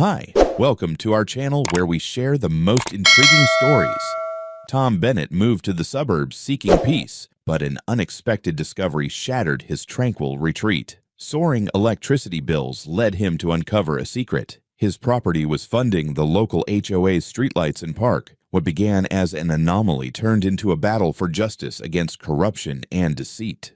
Hi, welcome to our channel where we share the most intriguing stories. Tom Bennett moved to the suburbs seeking peace, but an unexpected discovery shattered his tranquil retreat. Soaring electricity bills led him to uncover a secret. His property was funding the local HOA's streetlights and park. What began as an anomaly turned into a battle for justice against corruption and deceit.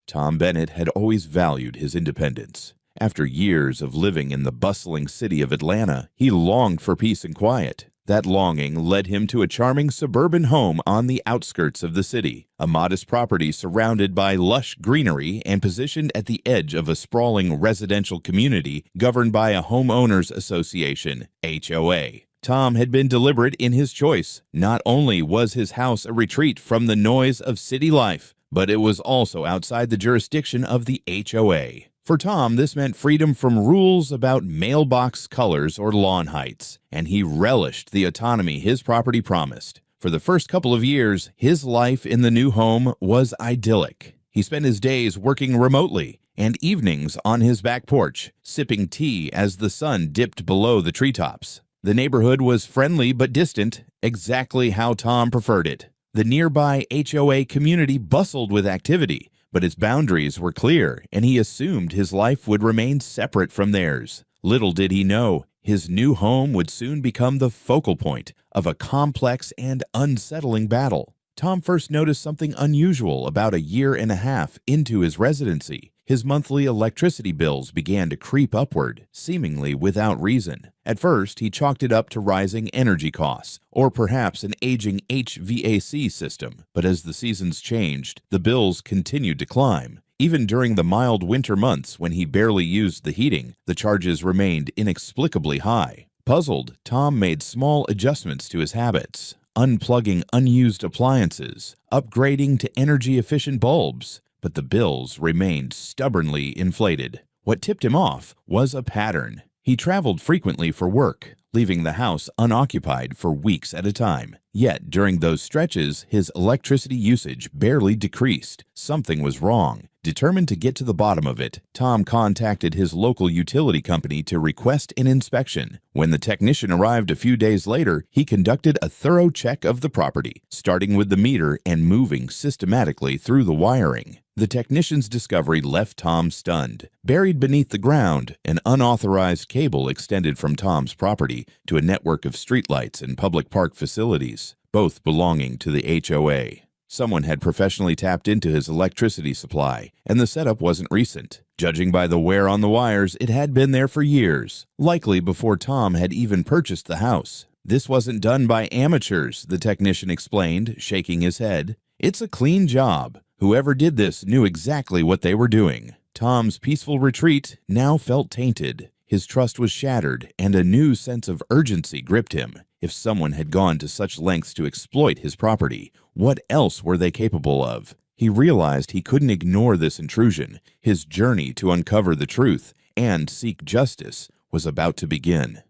Tom Bennett had always valued his independence. After years of living in the bustling city of Atlanta, he longed for peace and quiet. That longing led him to a charming suburban home on the outskirts of the city, a modest property surrounded by lush greenery and positioned at the edge of a sprawling residential community governed by a homeowners association, HOA. Tom had been deliberate in his choice. Not only was his house a retreat from the noise of city life, but it was also outside the jurisdiction of the HOA. For Tom, this meant freedom from rules about mailbox colors or lawn heights, and he relished the autonomy his property promised. For the first couple of years, his life in the new home was idyllic. He spent his days working remotely and evenings on his back porch, sipping tea as the sun dipped below the treetops. The neighborhood was friendly but distant, exactly how Tom preferred it. The nearby HOA community bustled with activity, but its boundaries were clear, and he assumed his life would remain separate from theirs. Little did he know, his new home would soon become the focal point of a complex and unsettling battle. Tom first noticed something unusual about a year and a half into his residency. His monthly electricity bills began to creep upward, seemingly without reason. At first, he chalked it up to rising energy costs, or perhaps an aging HVAC system. But as the seasons changed, the bills continued to climb. Even during the mild winter months when he barely used the heating, the charges remained inexplicably high. Puzzled, Tom made small adjustments to his habits, unplugging unused appliances, upgrading to energy-efficient bulbs. But the bills remained stubbornly inflated. What tipped him off was a pattern. He traveled frequently for work, leaving the house unoccupied for weeks at a time. Yet, during those stretches, his electricity usage barely decreased. Something was wrong. Determined to get to the bottom of it, Tom contacted his local utility company to request an inspection. When the technician arrived a few days later, he conducted a thorough check of the property, starting with the meter and moving systematically through the wiring. The technician's discovery left Tom stunned. Buried beneath the ground, an unauthorized cable extended from Tom's property to a network of streetlights and public park facilities, both belonging to the HOA. Someone had professionally tapped into his electricity supply, and the setup wasn't recent. Judging by the wear on the wires, it had been there for years, likely before Tom had even purchased the house. This wasn't done by amateurs, the technician explained, shaking his head. It's a clean job. Whoever did this knew exactly what they were doing. Tom's peaceful retreat now felt tainted. His trust was shattered, and a new sense of urgency gripped him. If someone had gone to such lengths to exploit his property, what else were they capable of? He realized he couldn't ignore this intrusion. His journey to uncover the truth and seek justice was about to begin.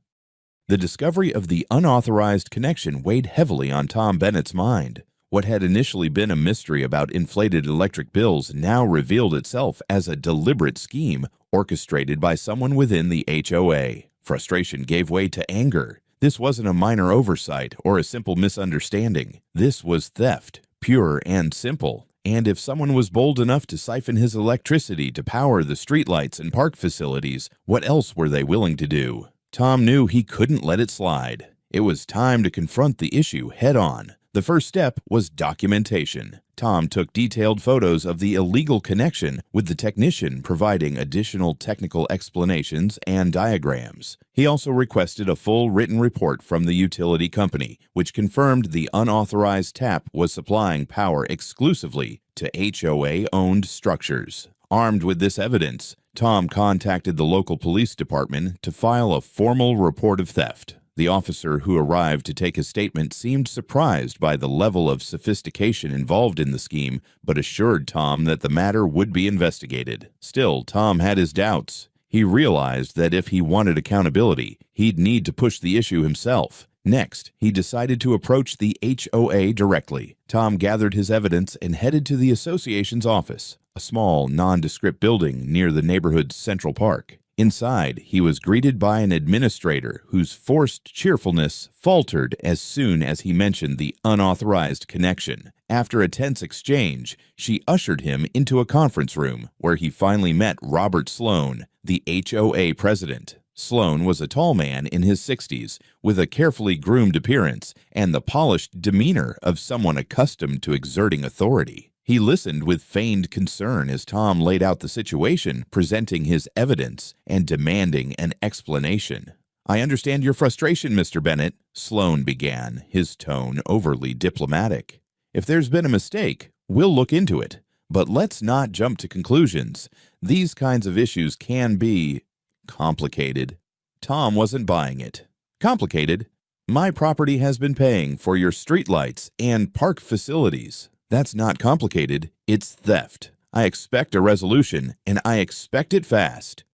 The discovery of the unauthorized connection weighed heavily on Tom Bennett's mind. What had initially been a mystery about inflated electric bills now revealed itself as a deliberate scheme orchestrated by someone within the HOA. Frustration gave way to anger. This wasn't a minor oversight or a simple misunderstanding. This was theft, pure and simple. And if someone was bold enough to siphon his electricity to power the streetlights and park facilities, what else were they willing to do? Tom knew he couldn't let it slide. It was time to confront the issue head-on. The first step was documentation. Tom took detailed photos of the illegal connection, with the technician providing additional technical explanations and diagrams. He also requested a full written report from the utility company, which confirmed the unauthorized tap was supplying power exclusively to HOA-owned structures. Armed with this evidence, Tom contacted the local police department to file a formal report of theft. The officer who arrived to take his statement seemed surprised by the level of sophistication involved in the scheme, but assured Tom that the matter would be investigated. Still, Tom had his doubts. He realized that if he wanted accountability, he'd need to push the issue himself. Next, he decided to approach the HOA directly. Tom gathered his evidence and headed to the association's office, a small, nondescript building near the neighborhood's Central Park. Inside, he was greeted by an administrator whose forced cheerfulness faltered as soon as he mentioned the unauthorized connection. After a tense exchange, she ushered him into a conference room where he finally met Robert Sloan, the HOA president. Sloan was a tall man in his 60s, with a carefully groomed appearance and the polished demeanor of someone accustomed to exerting authority. He listened with feigned concern as Tom laid out the situation, presenting his evidence and demanding an explanation. "I understand your frustration, Mr. Bennett," Sloan began, his tone overly diplomatic. "If there's been a mistake, we'll look into it. But let's not jump to conclusions. These kinds of issues can be complicated." Tom wasn't buying it. "Complicated? My property has been paying for your streetlights and park facilities. That's not complicated, it's theft. I expect a resolution, and I expect it fast."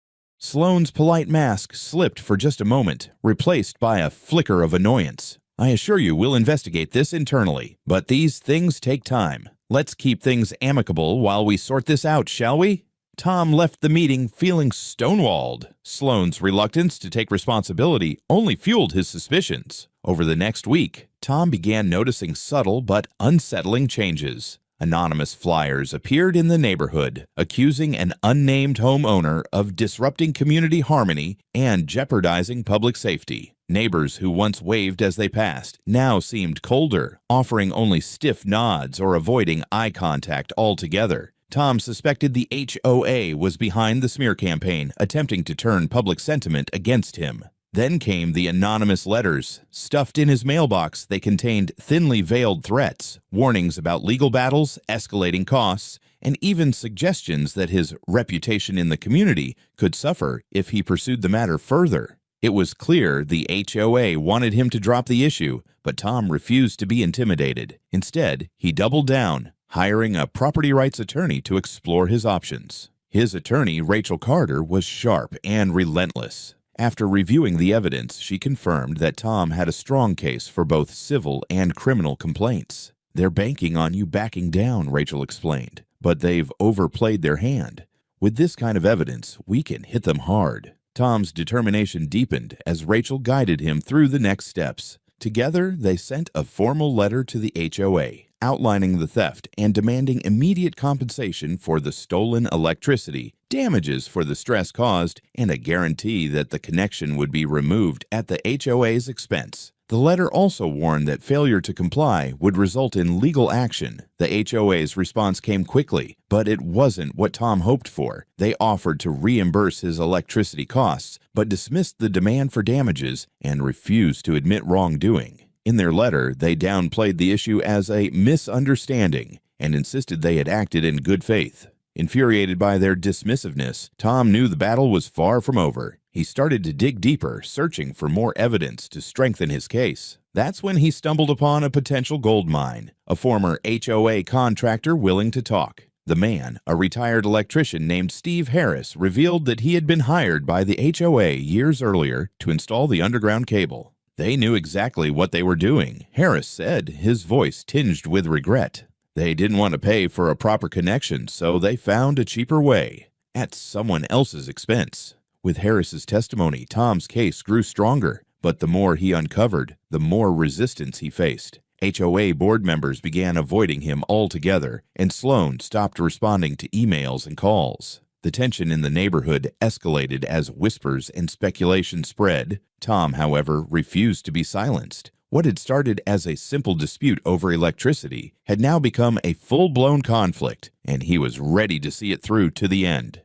Sloane's polite mask slipped for just a moment, replaced by a flicker of annoyance. "I assure you we'll investigate this internally, but these things take time. Let's keep things amicable while we sort this out, shall we?" Tom left the meeting feeling stonewalled. Sloane's reluctance to take responsibility only fueled his suspicions. Over the next week, Tom began noticing subtle but unsettling changes. Anonymous flyers appeared in the neighborhood, accusing an unnamed homeowner of disrupting community harmony and jeopardizing public safety. Neighbors who once waved as they passed now seemed colder, offering only stiff nods or avoiding eye contact altogether. Tom suspected the HOA was behind the smear campaign, attempting to turn public sentiment against him. Then came the anonymous letters. Stuffed in his mailbox, they contained thinly veiled threats, warnings about legal battles, escalating costs, and even suggestions that his reputation in the community could suffer if he pursued the matter further. It was clear the HOA wanted him to drop the issue, but Tom refused to be intimidated. Instead, he doubled down, hiring a property rights attorney to explore his options. His attorney, Rachel Carter, was sharp and relentless. After reviewing the evidence, she confirmed that Tom had a strong case for both civil and criminal complaints. "They're banking on you backing down," Rachel explained, "but they've overplayed their hand. With this kind of evidence, we can hit them hard." Tom's determination deepened as Rachel guided him through the next steps. Together, they sent a formal letter to the HOA, outlining the theft and demanding immediate compensation for the stolen electricity, damages for the stress caused, and a guarantee that the connection would be removed at the HOA's expense. The letter also warned that failure to comply would result in legal action. The HOA's response came quickly, but it wasn't what Tom hoped for. They offered to reimburse his electricity costs, but dismissed the demand for damages and refused to admit wrongdoing. In their letter, they downplayed the issue as a misunderstanding and insisted they had acted in good faith. Infuriated by their dismissiveness, Tom knew the battle was far from over. He started to dig deeper, searching for more evidence to strengthen his case. That's when he stumbled upon a potential gold mine, a former HOA contractor willing to talk. The man, a retired electrician named Steve Harris, revealed that he had been hired by the HOA years earlier to install the underground cable. They knew exactly what they were doing, Harris said, his voice tinged with regret. They didn't want to pay for a proper connection, so they found a cheaper way, at someone else's expense. With Harris's testimony, Tom's case grew stronger, but the more he uncovered, the more resistance he faced. HOA board members began avoiding him altogether, and Sloan stopped responding to emails and calls. The tension in the neighborhood escalated as whispers and speculation spread. Tom, however, refused to be silenced. What had started as a simple dispute over electricity had now become a full-blown conflict, and he was ready to see it through to the end.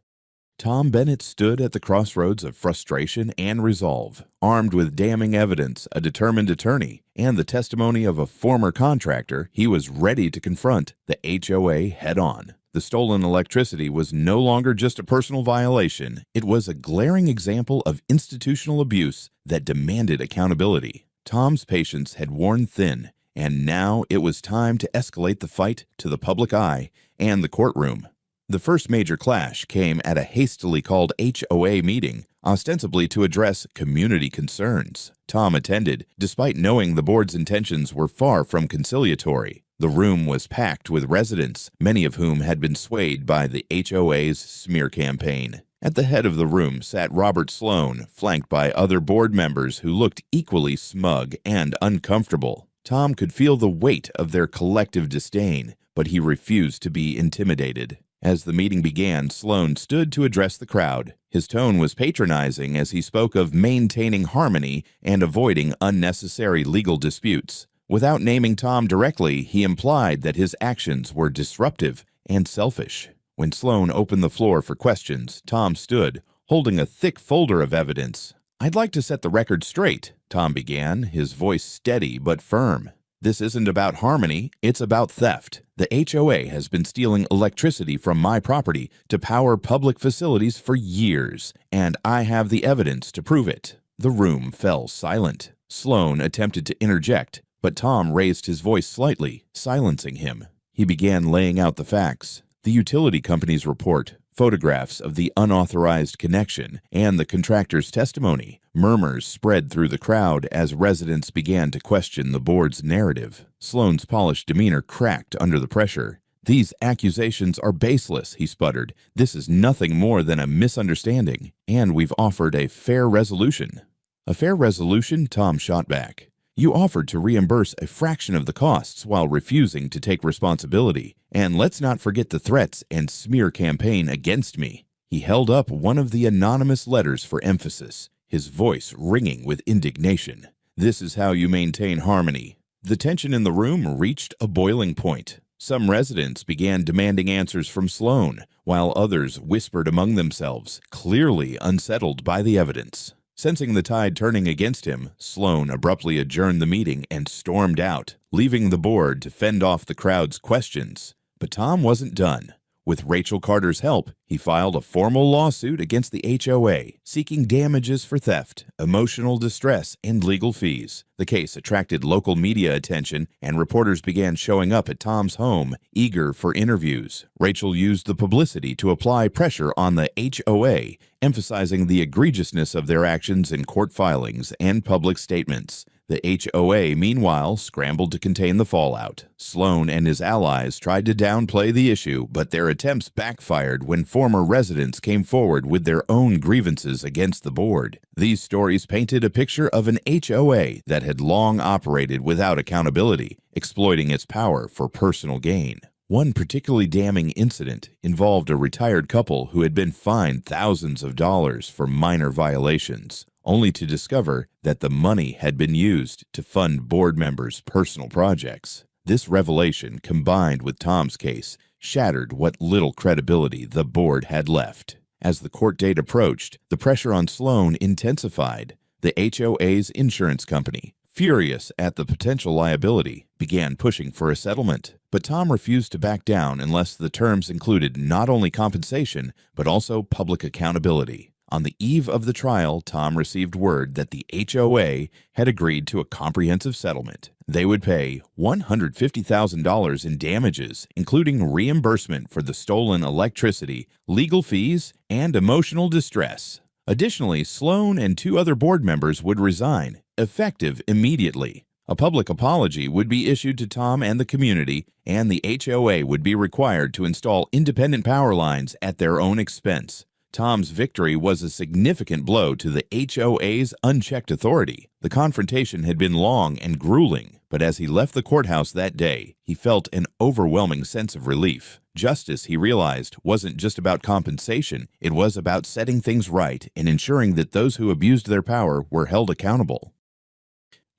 Tom Bennett stood at the crossroads of frustration and resolve. Armed with damning evidence, a determined attorney, and the testimony of a former contractor, he was ready to confront the HOA head-on. The stolen electricity was no longer just a personal violation. It was a glaring example of institutional abuse that demanded accountability. Tom's patience had worn thin, and now it was time to escalate the fight to the public eye and the courtroom. The first major clash came at a hastily called HOA meeting, ostensibly to address community concerns. Tom attended, despite knowing the board's intentions were far from conciliatory. The room was packed with residents, many of whom had been swayed by the HOA's smear campaign. At the head of the room sat Robert Sloan, flanked by other board members who looked equally smug and uncomfortable. Tom could feel the weight of their collective disdain, but he refused to be intimidated. As the meeting began, Sloan stood to address the crowd. His tone was patronizing as he spoke of maintaining harmony and avoiding unnecessary legal disputes. Without naming Tom directly, he implied that his actions were disruptive and selfish. When Sloan opened the floor for questions, Tom stood, holding a thick folder of evidence. "I'd like to set the record straight," Tom began, his voice steady but firm. "This isn't about harmony, it's about theft. The HOA has been stealing electricity from my property to power public facilities for years, and I have the evidence to prove it." The room fell silent. Sloan attempted to interject, but Tom raised his voice slightly, silencing him. He began laying out the facts. The utility company's report, photographs of the unauthorized connection, and the contractor's testimony. Murmurs spread through the crowd as residents began to question the board's narrative. Sloan's polished demeanor cracked under the pressure. "These accusations are baseless," he sputtered. "This is nothing more than a misunderstanding, and we've offered a fair resolution." "A fair resolution?" Tom shot back. "You offered to reimburse a fraction of the costs while refusing to take responsibility. And let's not forget the threats and smear campaign against me." He held up one of the anonymous letters for emphasis, his voice ringing with indignation. "This is how you maintain harmony." The tension in the room reached a boiling point. Some residents began demanding answers from Sloan, while others whispered among themselves, clearly unsettled by the evidence. Sensing the tide turning against him, Sloan abruptly adjourned the meeting and stormed out, leaving the board to fend off the crowd's questions. But Tom wasn't done. With Rachel Carter's help, he filed a formal lawsuit against the HOA, seeking damages for theft, emotional distress, and legal fees. The case attracted local media attention, and reporters began showing up at Tom's home, eager for interviews. Rachel used the publicity to apply pressure on the HOA, emphasizing the egregiousness of their actions in court filings and public statements. The HOA, meanwhile, scrambled to contain the fallout. Sloan and his allies tried to downplay the issue, but their attempts backfired when former residents came forward with their own grievances against the board. These stories painted a picture of an HOA that had long operated without accountability, exploiting its power for personal gain. One particularly damning incident involved a retired couple who had been fined thousands of dollars for minor violations, only to discover that the money had been used to fund board members' personal projects. This revelation, combined with Tom's case, shattered what little credibility the board had left. As the court date approached, the pressure on Sloan intensified. The HOA's insurance company, furious at the potential liability, began pushing for a settlement. But Tom refused to back down unless the terms included not only compensation, but also public accountability. On the eve of the trial, Tom received word that the HOA had agreed to a comprehensive settlement. They would pay $150,000 in damages, including reimbursement for the stolen electricity, legal fees, and emotional distress. Additionally, Sloan and 2 other board members would resign, effective immediately. A public apology would be issued to Tom and the community, and the HOA would be required to install independent power lines at their own expense. Tom's victory was a significant blow to the HOA's unchecked authority. The confrontation had been long and grueling, but as he left the courthouse that day, he felt an overwhelming sense of relief. Justice, he realized, wasn't just about compensation, it was about setting things right and ensuring that those who abused their power were held accountable.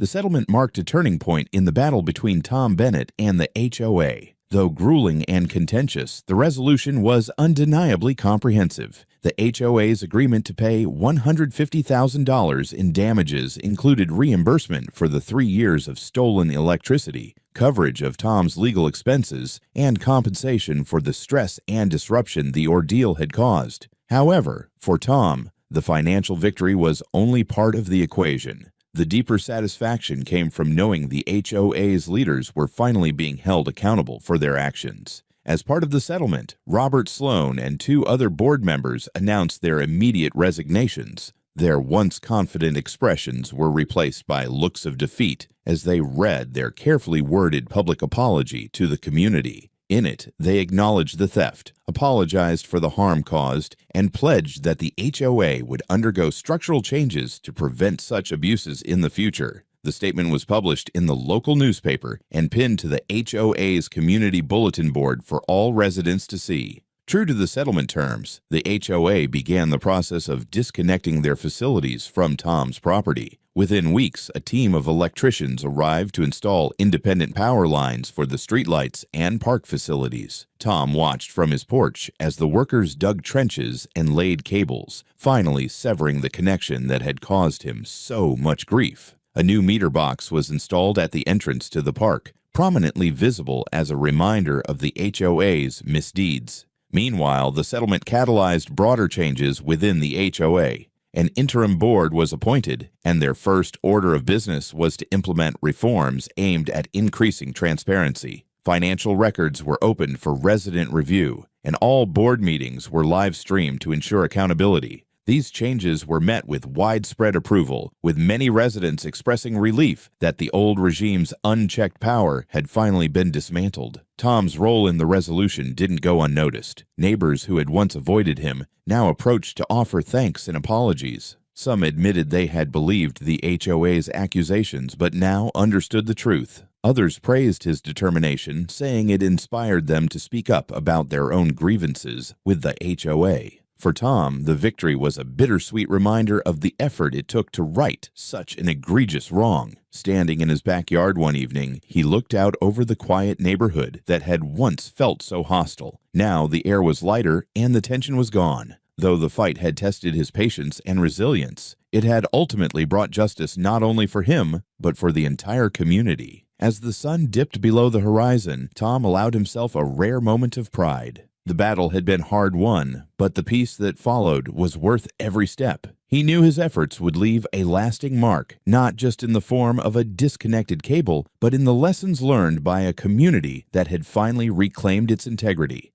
The settlement marked a turning point in the battle between Tom Bennett and the HOA. Though grueling and contentious, the resolution was undeniably comprehensive. The HOA's agreement to pay $150,000 in damages included reimbursement for the 3 years of stolen electricity, coverage of Tom's legal expenses, and compensation for the stress and disruption the ordeal had caused. However, for Tom, the financial victory was only part of the equation. The deeper satisfaction came from knowing the HOA's leaders were finally being held accountable for their actions. As part of the settlement, Robert Sloan and 2 other board members announced their immediate resignations. Their once confident expressions were replaced by looks of defeat as they read their carefully worded public apology to the community. In it, they acknowledged the theft, apologized for the harm caused, and pledged that the HOA would undergo structural changes to prevent such abuses in the future. The statement was published in the local newspaper and pinned to the HOA's community bulletin board for all residents to see. True to the settlement terms, the HOA began the process of disconnecting their facilities from Tom's property. Within weeks, a team of electricians arrived to install independent power lines for the streetlights and park facilities. Tom watched from his porch as the workers dug trenches and laid cables, finally severing the connection that had caused him so much grief. A new meter box was installed at the entrance to the park, prominently visible as a reminder of the HOA's misdeeds. Meanwhile, the settlement catalyzed broader changes within the HOA. An interim board was appointed, and their first order of business was to implement reforms aimed at increasing transparency. Financial records were opened for resident review, and all board meetings were live-streamed to ensure accountability. These changes were met with widespread approval, with many residents expressing relief that the old regime's unchecked power had finally been dismantled. Tom's role in the resolution didn't go unnoticed. Neighbors who had once avoided him now approached to offer thanks and apologies. Some admitted they had believed the HOA's accusations but now understood the truth. Others praised his determination, saying it inspired them to speak up about their own grievances with the HOA. For Tom, the victory was a bittersweet reminder of the effort it took to right such an egregious wrong. Standing in his backyard one evening, he looked out over the quiet neighborhood that had once felt so hostile. Now the air was lighter and the tension was gone. Though the fight had tested his patience and resilience, it had ultimately brought justice not only for him, but for the entire community. As the sun dipped below the horizon, Tom allowed himself a rare moment of pride. The battle had been hard won, but the peace that followed was worth every step. He knew his efforts would leave a lasting mark, not just in the form of a disconnected cable, but in the lessons learned by a community that had finally reclaimed its integrity.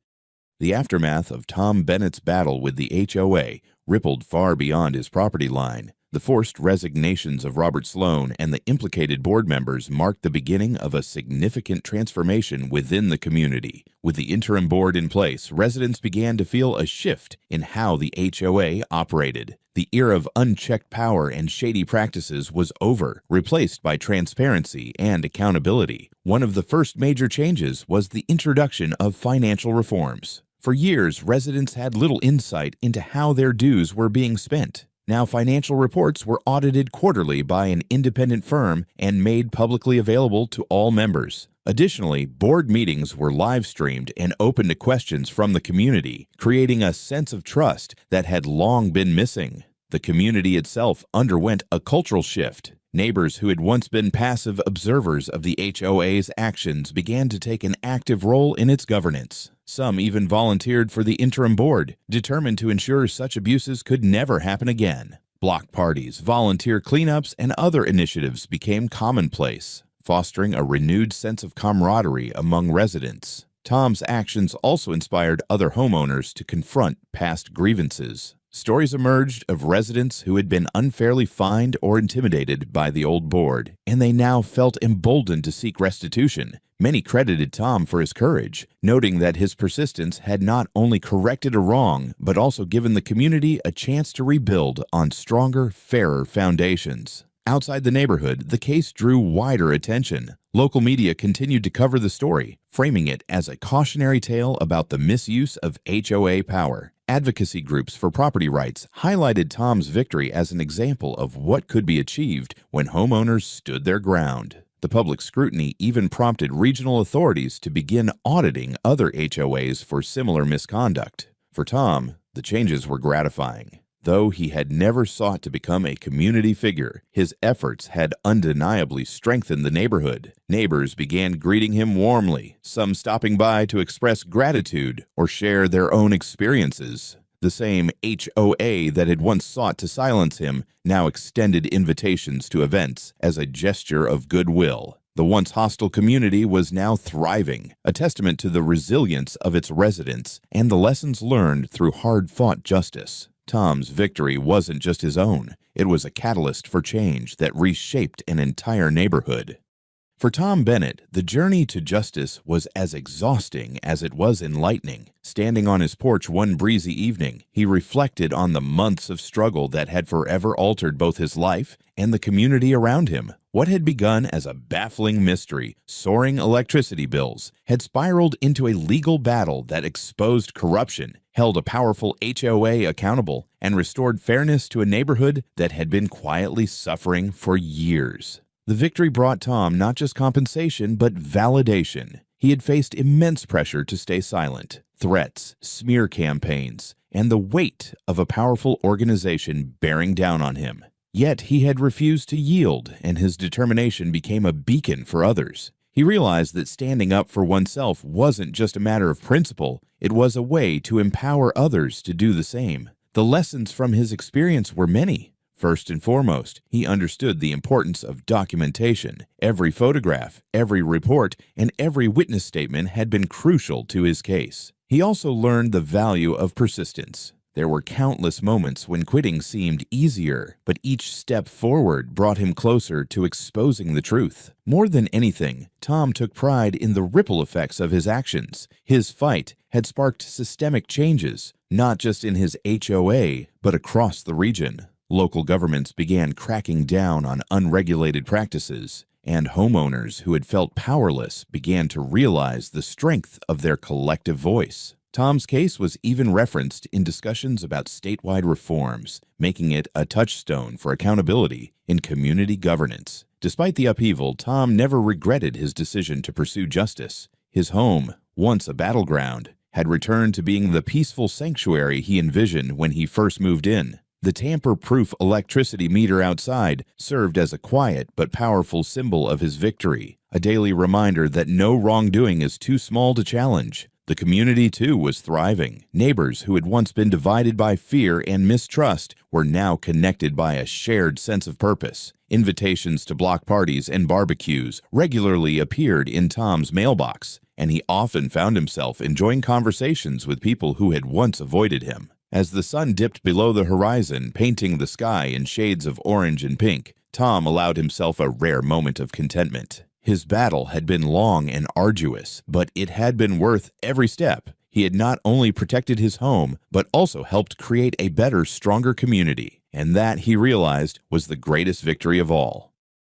The aftermath of Tom Bennett's battle with the HOA rippled far beyond his property line. The forced resignations of Robert Sloan and the implicated board members marked the beginning of a significant transformation within the community. With the interim board in place, residents began to feel a shift in how the HOA operated. The era of unchecked power and shady practices was over, replaced by transparency and accountability. One of the first major changes was the introduction of financial reforms. For years, residents had little insight into how their dues were being spent. Now, financial reports were audited quarterly by an independent firm and made publicly available to all members. Additionally, board meetings were live-streamed and open to questions from the community, creating a sense of trust that had long been missing. The community itself underwent a cultural shift. Neighbors who had once been passive observers of the HOA's actions began to take an active role in its governance. Some even volunteered for the interim board, determined to ensure such abuses could never happen again. Block parties, volunteer cleanups, and other initiatives became commonplace, fostering a renewed sense of camaraderie among residents. Tom's actions also inspired other homeowners to confront past grievances. Stories emerged of residents who had been unfairly fined or intimidated by the old board, and they now felt emboldened to seek restitution. Many credited Tom for his courage, noting that his persistence had not only corrected a wrong, but also given the community a chance to rebuild on stronger, fairer foundations. Outside the neighborhood, the case drew wider attention. Local media continued to cover the story, framing it as a cautionary tale about the misuse of HOA power. Advocacy groups for property rights highlighted Tom's victory as an example of what could be achieved when homeowners stood their ground. The public scrutiny even prompted regional authorities to begin auditing other HOAs for similar misconduct. For Tom, the changes were gratifying. Though he had never sought to become a community figure, his efforts had undeniably strengthened the neighborhood. Neighbors began greeting him warmly, some stopping by to express gratitude or share their own experiences. The same HOA that had once sought to silence him now extended invitations to events as a gesture of goodwill. The once hostile community was now thriving, a testament to the resilience of its residents and the lessons learned through hard-fought justice. Tom's victory wasn't just his own. It was a catalyst for change that reshaped an entire neighborhood. For Tom Bennett, the journey to justice was as exhausting as it was enlightening. Standing on his porch one breezy evening, he reflected on the months of struggle that had forever altered both his life and the community around him. What had begun as a baffling mystery, soaring electricity bills, had spiraled into a legal battle that exposed corruption, held a powerful HOA accountable, and restored fairness to a neighborhood that had been quietly suffering for years. The victory brought Tom not just compensation, but validation. He had faced immense pressure to stay silent, threats, smear campaigns, and the weight of a powerful organization bearing down on him. Yet he had refused to yield, and his determination became a beacon for others. He realized that standing up for oneself wasn't just a matter of principle, it was a way to empower others to do the same. The lessons from his experience were many. First and foremost, he understood the importance of documentation. Every photograph, every report, and every witness statement had been crucial to his case. He also learned the value of persistence. There were countless moments when quitting seemed easier, but each step forward brought him closer to exposing the truth. More than anything, Tom took pride in the ripple effects of his actions. His fight had sparked systemic changes, not just in his HOA, but across the region. Local governments began cracking down on unregulated practices, and homeowners who had felt powerless began to realize the strength of their collective voice. Tom's case was even referenced in discussions about statewide reforms, making it a touchstone for accountability in community governance. Despite the upheaval, Tom never regretted his decision to pursue justice. His home, once a battleground, had returned to being the peaceful sanctuary he envisioned when he first moved in. The tamper-proof electricity meter outside served as a quiet but powerful symbol of his victory, a daily reminder that no wrongdoing is too small to challenge. The community, too, was thriving. Neighbors who had once been divided by fear and mistrust were now connected by a shared sense of purpose. Invitations to block parties and barbecues regularly appeared in Tom's mailbox, and he often found himself enjoying conversations with people who had once avoided him. As the sun dipped below the horizon, painting the sky in shades of orange and pink, Tom allowed himself a rare moment of contentment. His battle had been long and arduous, but it had been worth every step. He had not only protected his home, but also helped create a better, stronger community. And that, he realized, was the greatest victory of all.